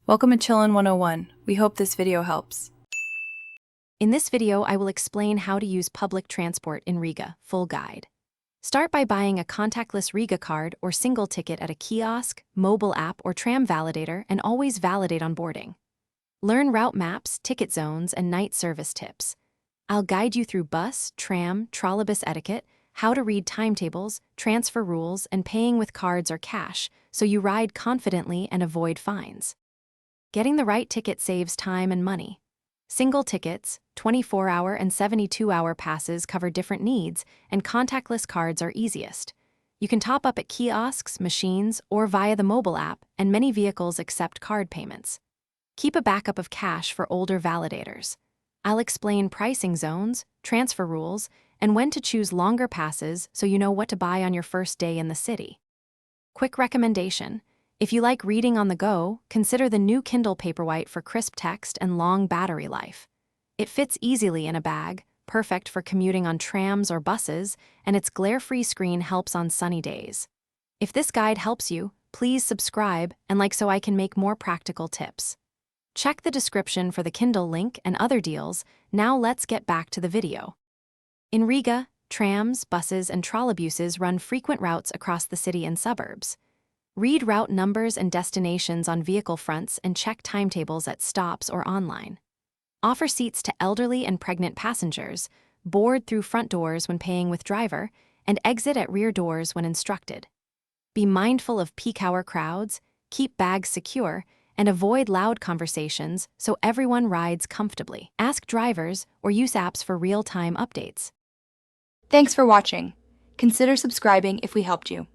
Welcome to Chillin' 101. We hope this video helps. In this video, I will explain how to use public transport in Riga, full guide. Start by buying a contactless Riga card or single ticket at a kiosk, mobile app, or tram validator, and always validate on boarding. Learn route maps, ticket zones, and night service tips. I'll guide you through bus, tram, trolleybus etiquette, how to read timetables, transfer rules, and paying with cards or cash, so you ride confidently and avoid fines. Getting the right ticket saves time and money. Single tickets, 24-hour and 72-hour passes cover different needs, and contactless cards are easiest. You can top up at kiosks, machines, or via the mobile app, and many vehicles accept card payments. Keep a backup of cash for older validators. I'll explain pricing zones, transfer rules, and when to choose longer passes so you know what to buy on your first day in the city. Quick recommendation. If you like reading on the go, consider the new Kindle Paperwhite for crisp text and long battery life. It fits easily in a bag, perfect for commuting on trams or buses, and its glare-free screen helps on sunny days. If this guide helps you, please subscribe and like so I can make more practical tips. Check the description for the Kindle link and other deals. Now let's get back to the video. In Riga, trams, buses, and trolleybuses run frequent routes across the city and suburbs. Read route numbers and destinations on vehicle fronts and check timetables at stops or online. Offer seats to elderly and pregnant passengers, board through front doors when paying with driver, and exit at rear doors when instructed. Be mindful of peak hour crowds, keep bags secure, and avoid loud conversations so everyone rides comfortably. Ask drivers or use apps for real-time updates. Thanks for watching. Consider subscribing if we helped you.